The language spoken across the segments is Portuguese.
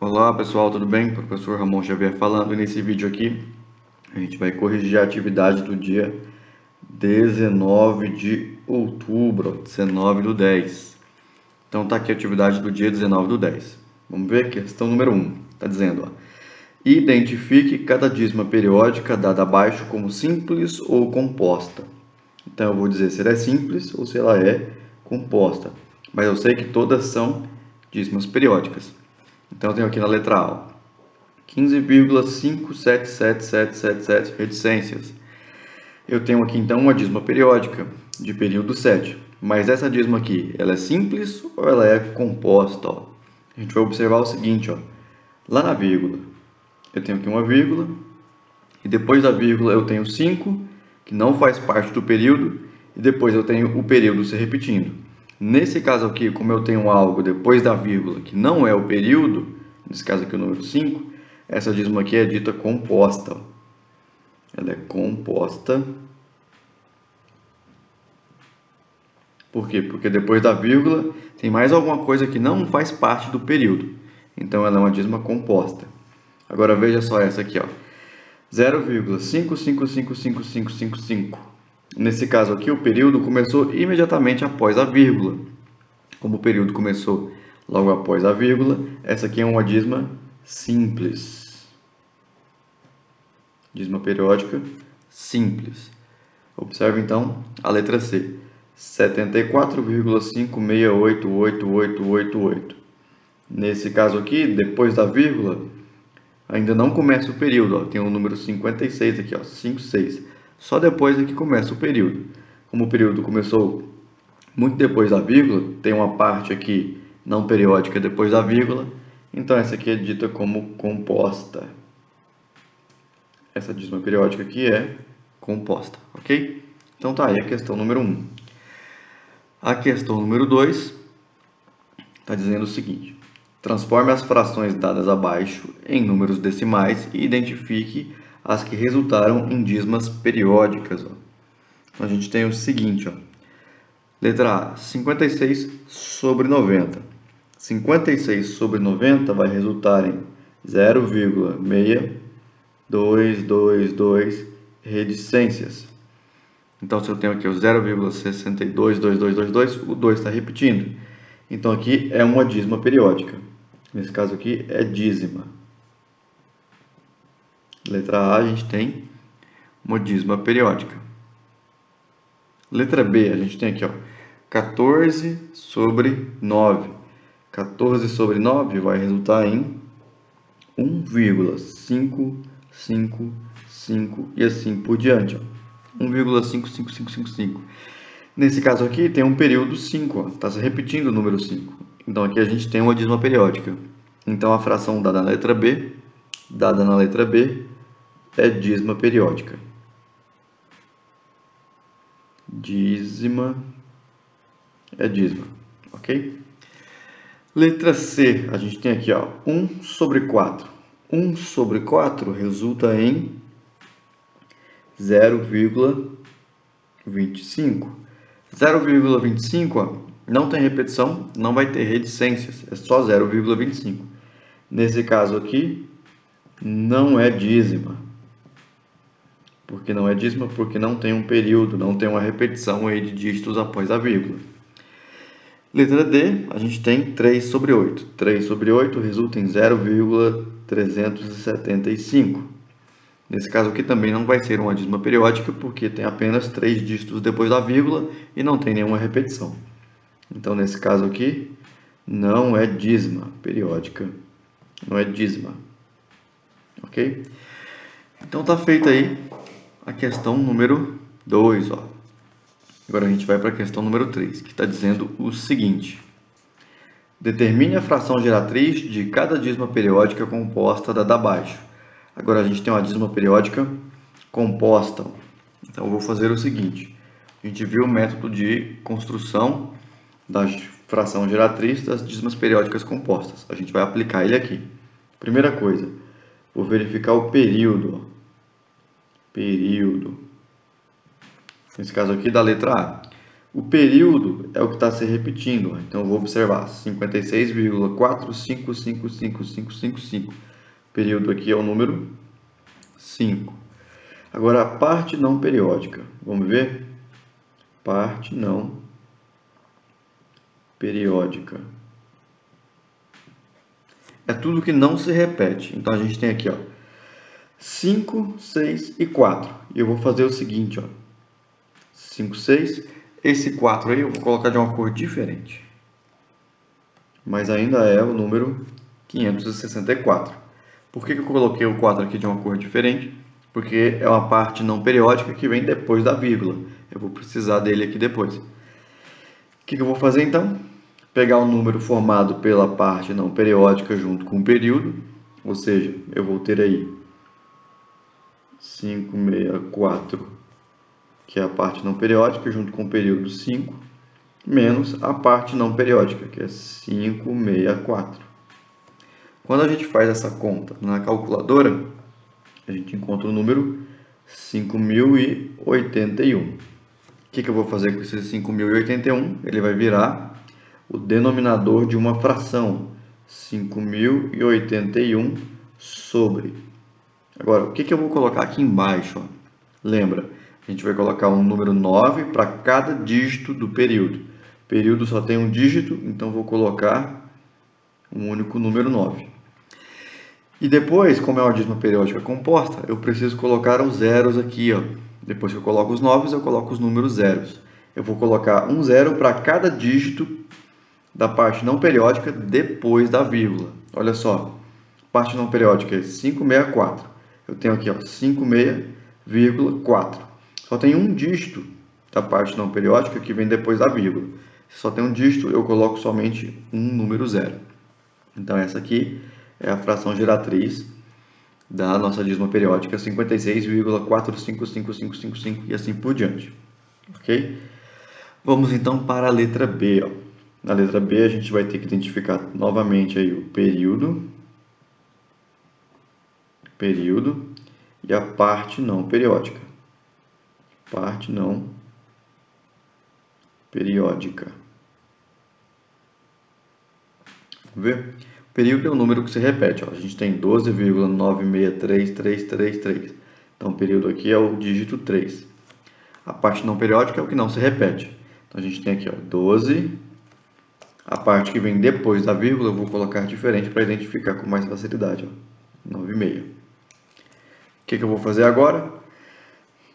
Olá pessoal, tudo bem? Professor Ramon Xavier falando. E nesse vídeo aqui a gente vai corrigir a atividade do dia 19 de outubro, 19/10. Então tá aqui a atividade do dia 19/10. Vamos ver, questão número 1. Está dizendo, ó, identifique cada dízima periódica dada abaixo como simples ou composta. Então eu vou dizer se ela é simples ou se ela é composta. Mas eu sei que todas são dízimas periódicas. Então eu tenho aqui na letra A 15,577777 reticências. Eu tenho aqui então uma dízima periódica de período 7. Mas essa dízima aqui, ela é simples ou ela é composta? Ó? A gente vai observar o seguinte, ó. Lá na vírgula, eu tenho aqui uma vírgula, e depois da vírgula eu tenho 5, que não faz parte do período, e depois eu tenho o período se repetindo. Nesse caso aqui, como eu tenho algo depois da vírgula que não é o período, nesse caso aqui o número 5, essa dízima aqui é dita composta. Ela é composta. Por quê? Porque depois da vírgula tem mais alguma coisa que não faz parte do período. Então ela é uma dízima composta. Agora veja só essa aqui, ó. 0,555555. Nesse caso aqui, o período começou imediatamente após a vírgula. Como o período começou logo após a vírgula, essa aqui é uma dízima simples. Dízima periódica simples. Observe então a letra C. 74,56888888. Nesse caso aqui, depois da vírgula, ainda não começa o período, ó. Tem o número 56 aqui, ó, 56. Só depois é que começa o período. Como o período começou muito depois da vírgula, tem uma parte aqui não periódica depois da vírgula, então essa aqui é dita como composta. Essa dízima periódica aqui é composta, ok? Então tá aí a questão número 1. A questão número 2 está dizendo o seguinte: transforme as frações dadas abaixo em números decimais e identifique as que resultaram em dízimas periódicas. Ó. Então a gente tem o seguinte, ó. Letra A, 56 sobre 90. 56 sobre 90 vai resultar em 0,6222 reticências. Então, se eu tenho aqui o 0,622222, o 2 está repetindo. Então, aqui é uma dízima periódica. Nesse caso aqui é dízima. Letra A, a gente tem uma dízima periódica. Letra B, a gente tem aqui, ó, 14 sobre 9. 14 sobre 9 vai resultar em 1,555 e assim por diante. 1,55555. Nesse caso aqui tem um período 5, está se repetindo o número 5. Então aqui a gente tem uma dízima periódica. Então a fração dada na letra B é dízima periódica. Dízima é dízima, ok? Letra C, a gente tem aqui, ó, 1 sobre 4. 1 sobre 4 resulta em 0,25. 0,25 não tem repetição, não vai ter reticências, é só 0,25. Nesse caso aqui, não é dízima. Por que não é dízima? Porque não tem um período, não tem uma repetição aí de dígitos após a vírgula. Letra D, a gente tem 3 sobre 8. 3 sobre 8 resulta em 0,375. Nesse caso aqui também não vai ser uma dízima periódica, porque tem apenas 3 dígitos depois da vírgula e não tem nenhuma repetição. Então, nesse caso aqui, não é dízima periódica. Não é dízima. Ok? Então, tá feita aí a questão número 2, ó. Agora a gente vai para a questão número 3, que está dizendo o seguinte: determine a fração geratriz de cada dízima periódica composta dada abaixo. Agora a gente tem uma dízima periódica composta. Então eu vou fazer o seguinte: a gente viu o método de construção da fração geratriz das dízimas periódicas compostas. A gente vai aplicar ele aqui. Primeira coisa, vou verificar o período. Período. Nesse caso aqui da letra A. O período é o que está se repetindo, então eu vou observar 56,4555555. O período aqui é o número 5. Agora a parte não periódica, vamos ver? Parte não periódica. É tudo que não se repete. Então a gente tem aqui, ó, 5, 6 e 4. E eu vou fazer o seguinte, ó. 5, 6. Esse 4 aí eu vou colocar de uma cor diferente. Mas ainda é o número 564. Por que eu coloquei o 4 aqui de uma cor diferente? Porque é uma parte não periódica que vem depois da vírgula. Eu vou precisar dele aqui depois. O que eu vou fazer então? Pegar o número formado pela parte não periódica junto com o período. Ou seja, eu vou ter aí 564, que é a parte não periódica, junto com o período 5, menos a parte não periódica, que é 564. Quando a gente faz essa conta na calculadora, a gente encontra o número 5.081. O que eu vou fazer com esse 5.081? Ele vai virar o denominador de uma fração, 5.081 sobre. Agora, o que eu vou colocar aqui embaixo? Ó? Lembra, a gente vai colocar um número 9 para cada dígito do período. O período só tem um dígito, então vou colocar um único número 9. E depois, como é uma dízima periódica composta, eu preciso colocar os zeros aqui. Ó. Depois que eu coloco os 9, eu coloco os números zeros. Eu vou colocar um zero para cada dígito da parte não periódica depois da vírgula. Olha só, parte não periódica é 564. Eu tenho aqui 56,4. Só tem um dígito da parte não periódica que vem depois da vírgula. Se só tem um dígito, eu coloco somente um número zero. Então essa aqui é a fração geratriz da nossa dízima periódica, 56,455555 e assim por diante. Ok? Vamos então para a letra B. Ó. Na letra B a gente vai ter que identificar novamente aí o período e a parte não periódica. Parte não periódica. Vamos ver? O período é um número que se repete. Ó. A gente tem 12,963333. Então o período aqui é o dígito 3. A parte não periódica é o que não se repete. Então a gente tem aqui 12. A parte que vem depois da vírgula eu vou colocar diferente para identificar com mais facilidade. 9,6. O que eu vou fazer agora?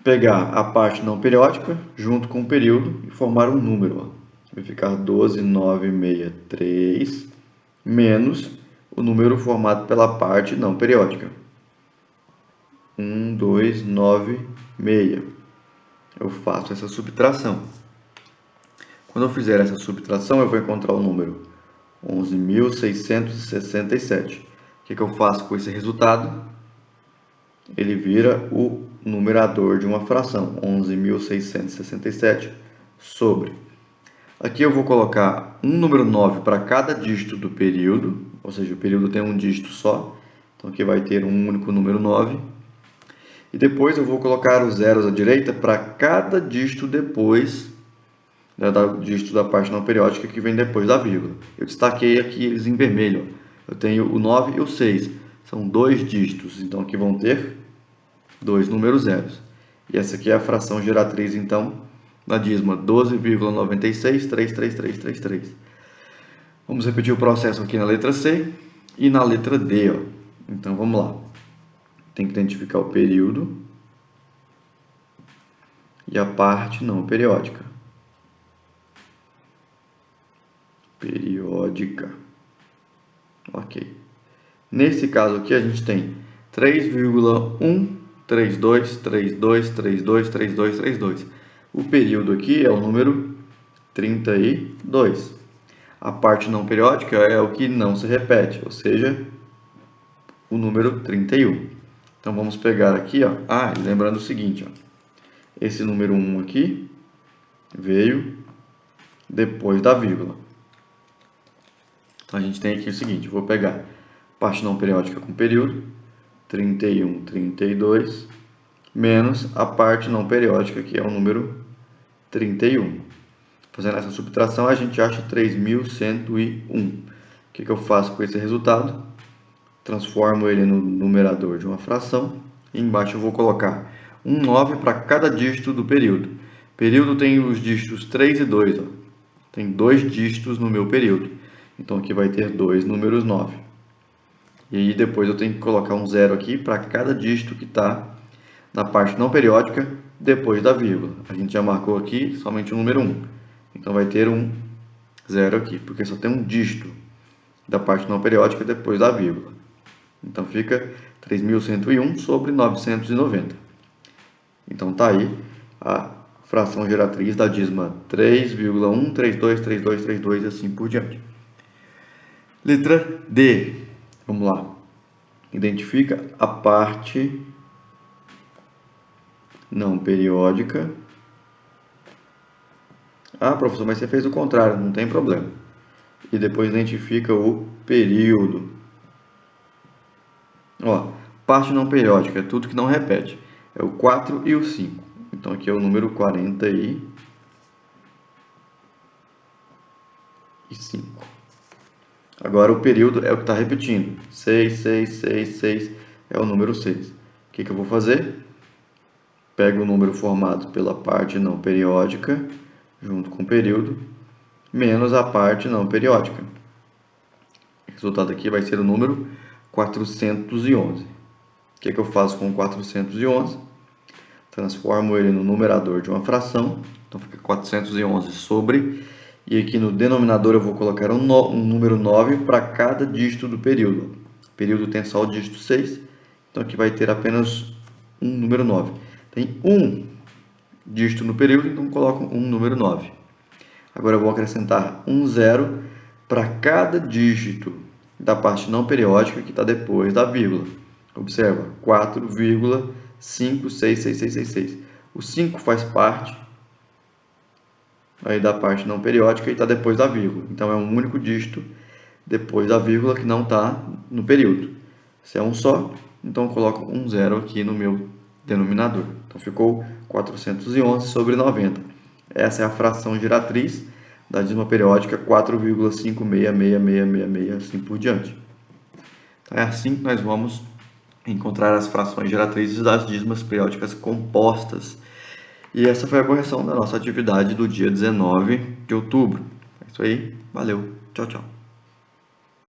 Pegar a parte não periódica junto com o período e formar um número. Vai ficar 12,963 menos o número formado pela parte não periódica. 1296. Eu faço essa subtração. Quando eu fizer essa subtração, eu vou encontrar o número 11.667. O que eu faço com esse resultado? Ele vira o numerador de uma fração, 11.667 sobre. Aqui eu vou colocar um número 9 para cada dígito do período, ou seja, o período tem um dígito só, então aqui vai ter um único número 9. E depois eu vou colocar os zeros à direita para cada dígito depois, do dígito da parte não periódica que vem depois da vírgula. Eu destaquei aqui eles em vermelho. Eu tenho o 9 e o 6, são dois dígitos, então aqui vão ter dois números zeros. E essa aqui é a fração geratriz, então, da dízima 12,96333333. Vamos repetir o processo aqui na letra C e na letra D. Ó. Então, vamos lá. Tem que identificar o período e a parte não periódica. Periódica. Ok. Nesse caso aqui, a gente tem 3,13232323232. O período aqui é o número 32. A parte não periódica é o que não se repete, ou seja, o número 31. Então vamos pegar aqui, ó. E lembrando o seguinte, ó. Esse número 1 aqui veio depois da vírgula. Então a gente tem aqui o seguinte, vou pegar parte não periódica com período, 31, 32, menos a parte não periódica, que é o número 31. Fazendo essa subtração, a gente acha 3.101. O que eu faço com esse resultado? Transformo ele no numerador de uma fração. E embaixo eu vou colocar um 9 para cada dígito do período. Período tem os dígitos 3 e 2. Ó. Tem 2 dígitos no meu período. Então aqui vai ter 2 números 9. E aí depois eu tenho que colocar um 0 aqui para cada dígito que está na parte não periódica depois da vírgula. A gente já marcou aqui somente o número 1. Então vai ter um 0 aqui, porque só tem um dígito da parte não periódica depois da vírgula. Então fica 3.101 sobre 990. Então está aí a fração geratriz da dízima 3,1323232 e assim por diante. Letra D. Vamos lá. Identifica a parte não periódica. Ah, professor, mas você fez o contrário, não tem problema. E depois identifica o período. Ó, parte não periódica é tudo que não repete. É o 4 e o 5. Então aqui é o número 45. Agora o período é o que está repetindo. 6, 6, 6, 6 é o número 6. O que eu vou fazer? Pego o número formado pela parte não periódica, junto com o período, menos a parte não periódica. O resultado aqui vai ser o número 411. O que eu faço com o 411? Transformo ele no numerador de uma fração. Então fica 411 sobre... E aqui no denominador eu vou colocar um número 9 para cada dígito do período. O período tem só o dígito 6. Então aqui vai ter apenas um número 9. Tem um dígito no período, então coloco um número 9. Agora eu vou acrescentar um 0 para cada dígito da parte não periódica que está depois da vírgula. Observa, 4,56666. O 5 faz parte aí da parte não periódica e está depois da vírgula. Então é um único dígito depois da vírgula que não está no período. Se é um só, então eu coloco um 0 aqui no meu denominador. Então ficou 411 sobre 90. Essa é a fração geratriz da dízima periódica 4,566666, assim por diante. Então é assim que nós vamos encontrar as frações geratrizes das dízimas periódicas compostas. E essa foi a correção da nossa atividade do dia 19 de outubro. É isso aí, valeu, tchau, tchau.